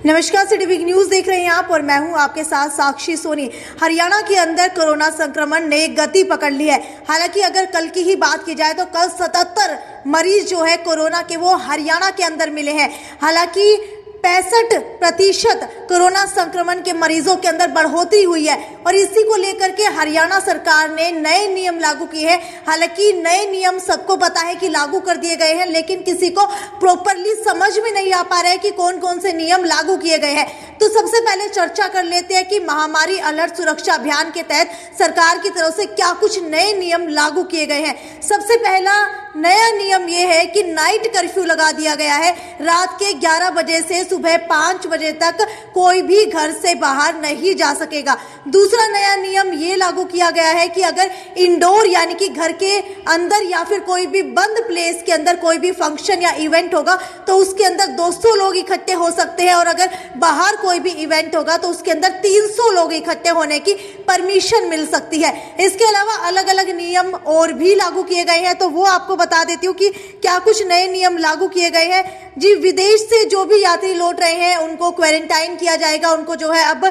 नमस्कार, city week news देख रहे हैं आप और मैं हूं आपके साथ साक्षी सोनी। हरियाणा के अंदर कोरोना संक्रमण ने गति पकड़ ली है। हालांकि अगर कल की ही बात की जाए तो कल 77 मरीज जो है कोरोना के वो हरियाणा के अंदर मिले हैं। हालांकि 65% कोरोना संक्रमण के मरीजों के अंदर बढ़ोतरी हुई है और इसी को लेकर के हरियाणा सरकार ने नए नियम लागू किए हैं। हालांकि नए नियम सबको पता है कि लागू कर दिए गए हैं, लेकिन किसी को प्रॉपरली समझ में नहीं आ पा रहा है कि कौन कौन से नियम लागू किए गए हैं। तो सबसे पहले चर्चा कर लेते हैं कि महामारी अलर्ट सुरक्षा अभियान के तहत सरकार की तरफ से क्या कुछ नए नियम लागू किए गए हैं। सबसे पहला नया नियम यह है कि नाइट कर्फ्यू लगा दिया गया है। रात के 11 बजे से सुबह 5 बजे तक कोई भी घर से बाहर नहीं जा सकेगा। दूसरा नया नियम ये लागू किया गया है कि अगर इंडोर यानी कि घर के अंदर या फिर कोई भी बंद प्लेस के अंदर कोई भी फंक्शन या इवेंट होगा तो उसके अंदर 200 लोग इकट्ठे हो सकते हैं और अगर बाहर कोई भी इवेंट होगा तो उसके अंदर 300 लोग इकट्ठे होने की परमिशन मिल सकती है। इसके अलावा अलग अलग नियम और भी लागू किए गए हैं, तो वो आपको बता देती हूँ कि क्या कुछ नए नियम लागू किए गए हैं। जी, विदेश से जो भी यात्री लौट रहे हैं उनको क्वारंटाइन किया जाएगा। उनको जो है अब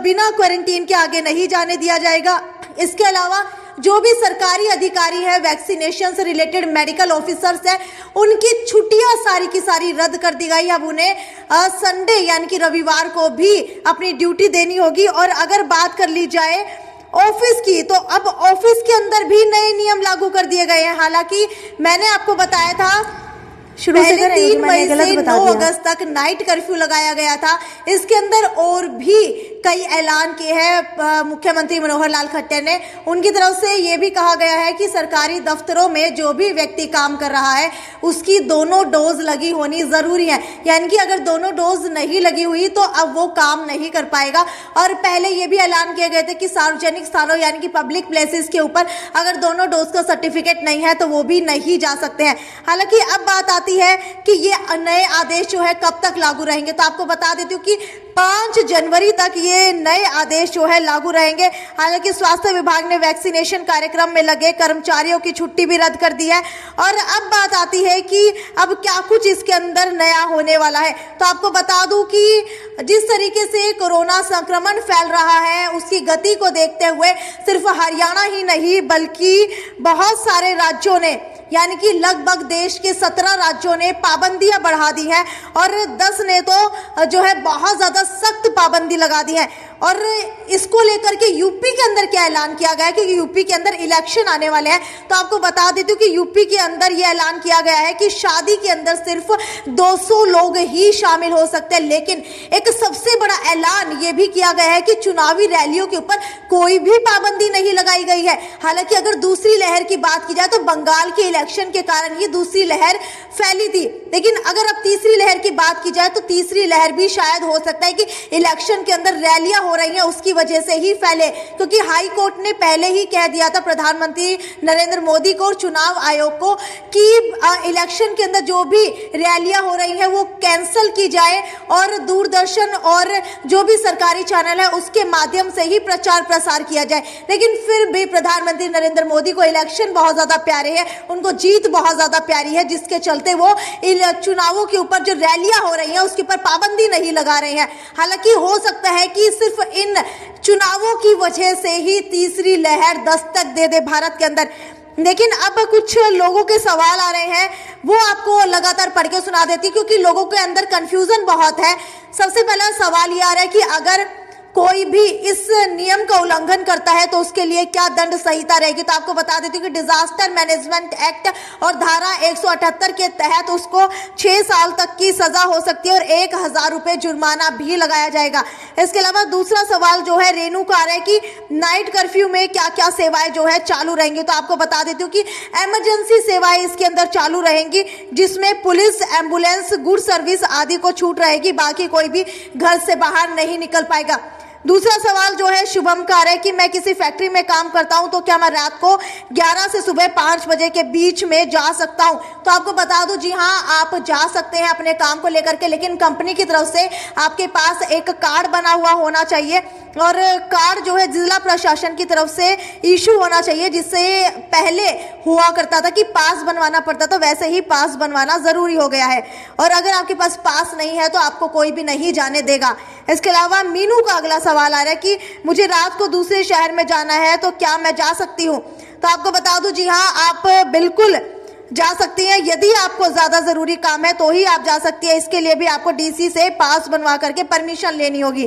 बिना क्वारंटीन के आगे नहीं जाने दिया जाएगा। इसके अलावा जो भी सरकारी अधिकारी है, वैक्सीनेशन से रिलेटेड मेडिकल ऑफिसर्स हैं, उनकी छुट्टियां सारी की सारी रद्द कर दी गई। अब उन्हें संडे यानी कि रविवार को भी अपनी ड्यूटी देनी होगी। और अगर बात कर ली जाए ऑफिस की, तो अब ऑफिस के अंदर भी नए नियम लागू कर दिए गए हैं। हालांकि मैंने आपको बताया था पहले 3 मई से 9 अगस्त तक नाइट कर्फ्यू लगाया गया था। इसके अंदर और भी कई ऐलान किए हैं मुख्यमंत्री मनोहर लाल खट्टर ने। उनकी तरफ से ये भी कहा गया है कि सरकारी दफ्तरों में जो भी व्यक्ति काम कर रहा है उसकी दोनों डोज लगी होनी जरूरी है। यानी कि अगर दोनों डोज नहीं लगी हुई तो अब वो काम नहीं कर पाएगा। और पहले ये भी ऐलान किए गए थे कि सार्वजनिक स्थानों यानी कि पब्लिक प्लेसेस के ऊपर अगर दोनों डोज का सर्टिफिकेट नहीं है तो वो भी नहीं जा सकते हैं। हालांकि अब बात आती है कि ये नए आदेश जो है कब तक लागू रहेंगे, तो आपको बता देती हूँ कि 5 जनवरी तक ये नए आदेश जो है लागू रहेंगे। हालांकि स्वास्थ्य विभाग ने वैक्सीनेशन कार्यक्रम में लगे कर्मचारियों की छुट्टी भी रद्द कर दी है। और अब बात आती है कि अब क्या कुछ इसके अंदर नया होने वाला है। तो आपको बता दूं कि जिस तरीके से कोरोना संक्रमण फैल रहा है उसकी गति को देखते हुए सिर्फ हरियाणा ही नहीं बल्कि बहुत सारे राज्यों ने यानी कि लगभग देश के 17 राज्यों ने पाबंदियां बढ़ा दी हैं और 10 ने तो जो है बहुत ज्यादा सख्त पाबंदी लगा दी है। और इसको लेकर के यूपी के अंदर क्या ऐलान किया गया है, क्योंकि यूपी के अंदर इलेक्शन आने वाले हैं। तो आपको बता देती हूँ कि यूपी के अंदर यह ऐलान किया गया है कि शादी के अंदर सिर्फ 200 लोग ही शामिल हो सकते हैं। लेकिन एक सबसे बड़ा ऐलान यह भी किया गया है कि चुनावी रैलियों के ऊपर कोई भी पाबंदी नहीं लगाई गई है। हालांकि अगर दूसरी लहर की बात की जाए तो बंगाल के इलेक्शन के कारण ये दूसरी लहर फैली थी, लेकिन अगर अब तीसरी लहर की बात की जाए तो तीसरी लहर भी शायद हो सकता है कि इलेक्शन के अंदर रैलियां हो रही हैं उसकी वजह से ही फैले। क्योंकि हाई कोर्ट ने पहले ही कह दिया था प्रधानमंत्री नरेंद्र मोदी को और चुनाव आयोग को कि इलेक्शन के अंदर जो भी रैलियां हो रही हैं वो कैंसिल की जाए और दूरदर्शन और जो भी सरकारी चैनल है उसके माध्यम से ही प्रचार प्रसार किया जाए। लेकिन फिर भी प्रधानमंत्री नरेंद्र मोदी को इलेक्शन बहुत ज्यादा प्यारे हैं, उनको जीत बहुत ज्यादा प्यारी है, जिसके चलते वो इन चुनावों के ऊपर जो रैलियां हो रही हैं उसके ऊपर पाबंदी नहीं लगा रहे हैं। हालांकि हो सकता है कि सिर्फ इन चुनावों की वजह से ही तीसरी लहर दस्तक दे दे भारत के अंदर। लेकिन अब कुछ लोगों के सवाल आ रहे हैं, वो आपको लगातार पढ़ के सुना देती क्योंकि लोगों के अंदर कंफ्यूजन बहुत है। सबसे पहला सवाल ये आ रहा है कि अगर कोई भी इस नियम का उल्लंघन करता है तो उसके लिए क्या दंड संहिता रहेगी। तो आपको बता देती हूँ कि डिजास्टर मैनेजमेंट एक्ट और धारा 178 के तहत उसको 6 साल तक की सजा हो सकती है और 1000 रुपए जुर्माना भी लगाया जाएगा। इसके अलावा दूसरा सवाल जो है रेणु का आ रहा है कि नाइट कर्फ्यू में क्या क्या सेवाएं जो है चालू रहेंगी। तो आपको बता देती हूँ कि इमरजेंसी सेवाएं इसके अंदर चालू रहेंगी, जिसमें पुलिस, एम्बुलेंस, गुड सर्विस आदि को छूट रहेगी। बाकी कोई भी घर से बाहर नहीं निकल पाएगा। दूसरा सवाल जो है शुभम का है कि मैं किसी फैक्ट्री में काम करता हूं तो क्या मैं रात को 11 से सुबह 5 बजे के बीच में जा सकता हूं। तो आपको बता दूं, जी हां, आप जा सकते हैं अपने काम को लेकर के, लेकिन कंपनी की तरफ से आपके पास एक कार्ड बना हुआ होना चाहिए और कार्ड जो है जिला प्रशासन की तरफ से इशू होना चाहिए, जिससे पहले हुआ करता था कि पास बनवाना पड़ता था, वैसे ही पास बनवाना जरूरी हो गया है। और अगर आपके पास पास नहीं है तो आपको कोई भी नहीं जाने देगा। इसके अलावा मीनू का अगला सवाल आ रहा है कि मुझे रात को दूसरे शहर में जाना है तो क्या मैं जा सकती हूँ? तो आपको बता दूं, जी हाँ, आप बिल्कुल जा सकती हैं। यदि आपको ज्यादा जरूरी काम है तो ही आप जा सकती है। इसके लिए भी आपको डीसी से पास बनवा करके परमिशन लेनी होगी।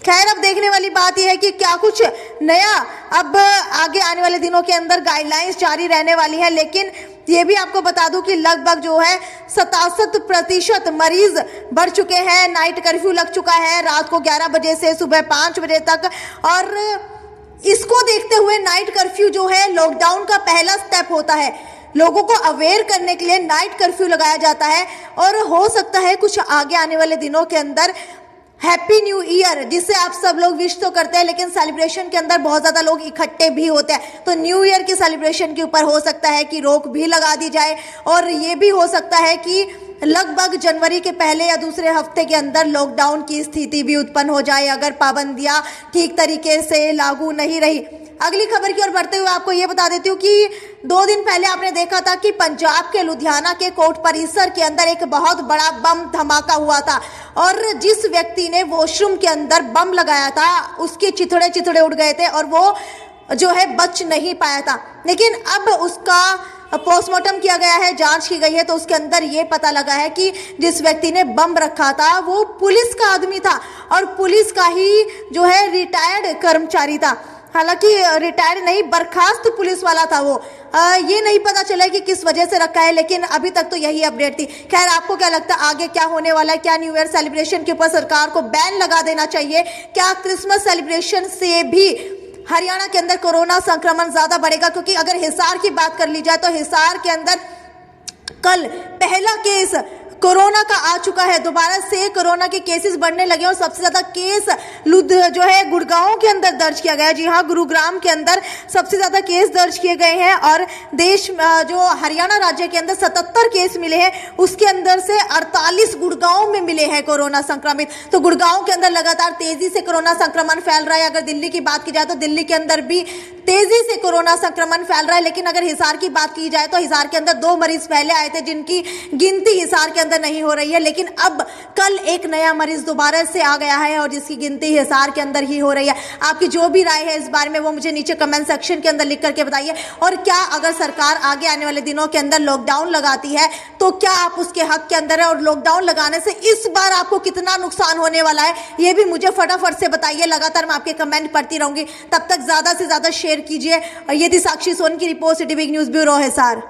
खैर, अब देखने वाली बात यह है कि क्या कुछ नया अब आगे आने वाले दिनों के अंदर गाइडलाइंस जारी रहने वाली है। लेकिन ये भी आपको बता दूं कि लगभग जो है 67% मरीज बढ़ चुके हैं। नाइट कर्फ्यू लग चुका है रात को 11 बजे से सुबह 5 बजे तक। और इसको देखते हुए नाइट कर्फ्यू जो है लॉकडाउन का पहला स्टेप होता है। लोगों को अवेयर करने के लिए नाइट कर्फ्यू लगाया जाता है। और हो सकता है कुछ आगे आने वाले दिनों के अंदर हैप्पी न्यू ईयर, जिससे आप सब लोग विश तो करते हैं, लेकिन सेलिब्रेशन के अंदर बहुत ज्यादा लोग इकट्ठे भी होते हैं। तो न्यू ईयर की सेलिब्रेशन के ऊपर हो सकता है कि रोक भी लगा दी जाए। और ये भी हो सकता है कि लगभग जनवरी के पहले या दूसरे हफ्ते के अंदर लॉकडाउन की स्थिति भी उत्पन्न हो जाए, अगर पाबंदियां ठीक तरीके से लागू नहीं रही। अगली खबर की ओर बढ़ते हुए आपको ये बता देती हूँ कि 2 दिन पहले आपने देखा था कि पंजाब के लुधियाना के कोर्ट परिसर के अंदर एक बहुत बड़ा बम धमाका हुआ था। और जिस व्यक्ति ने वॉशरूम के अंदर बम लगाया था उसके चिथड़े उड़ गए थे और वो जो है बच नहीं पाया था। लेकिन अब उसका पोस्टमार्टम किया गया है, जांच की गई है, तो उसके अंदर ये पता लगा है कि जिस व्यक्ति ने बम रखा था वो पुलिस का आदमी था और पुलिस का ही जो है रिटायर्ड कर्मचारी था। हालांकि रिटायर्ड नहीं, बर्खास्त पुलिस वाला था वो। ये नहीं पता चला कि किस वजह से रखा है, लेकिन अभी तक तो यही अपडेट थी। खैर, आपको क्या लगता है आगे क्या होने वाला है? क्या न्यू ईयर सेलिब्रेशन के ऊपर सरकार को बैन लगा देना चाहिए? क्या क्रिसमस सेलिब्रेशन से भी हरियाणा के अंदर कोरोना संक्रमण ज्यादा बढ़ेगा? क्योंकि अगर हिसार की बात कर ली जाए तो हिसार के अंदर कल पहला केस कोरोना का आ चुका है। दोबारा से कोरोना के केसेस बढ़ने लगे और सबसे ज्यादा केस जो है गुड़गांव के अंदर दर्ज किया गया है। जी हाँ, गुरुग्राम के अंदर सबसे ज्यादा केस दर्ज किए गए हैं। और देश जो हरियाणा राज्य के अंदर 77 केस मिले हैं, उसके अंदर से 48 गुड़गांव में मिले हैं कोरोना संक्रमित। तो गुड़गांव के अंदर लगातार तेजी से कोरोना संक्रमण फैल रहा है। अगर दिल्ली की बात की जाए तो दिल्ली के अंदर भी तेजी से कोरोना संक्रमण फैल रहा है। लेकिन अगर हिसार की बात की जाए तो हिसार के अंदर 2 मरीज पहले आए थे जिनकी गिनती हिसार के अंदर नहीं हो रही है। लेकिन अब कल एक नया मरीज दोबारा से आ गया है और जिसकी गिनती हिसार के अंदर ही हो रही है। आपकी जो भी राय है इस बारे में वो मुझे नीचे कमेंट सेक्शन के अंदर लिख करके बताइए। और क्या अगर सरकार आगे आने वाले दिनों के अंदर लॉकडाउन लगाती है तो क्या आप उसके हक के अंदर है? और लॉकडाउन लगाने से इस बार आपको कितना नुकसान होने वाला है ये भी मुझे फटाफट से बताइए। लगातार मैं आपके कमेंट पढ़ती रहूंगी। तब तक ज्यादा से ज्यादा शेयर कीजिए। और ये थी साक्षी सोनी की report, city big news bureau Hisar.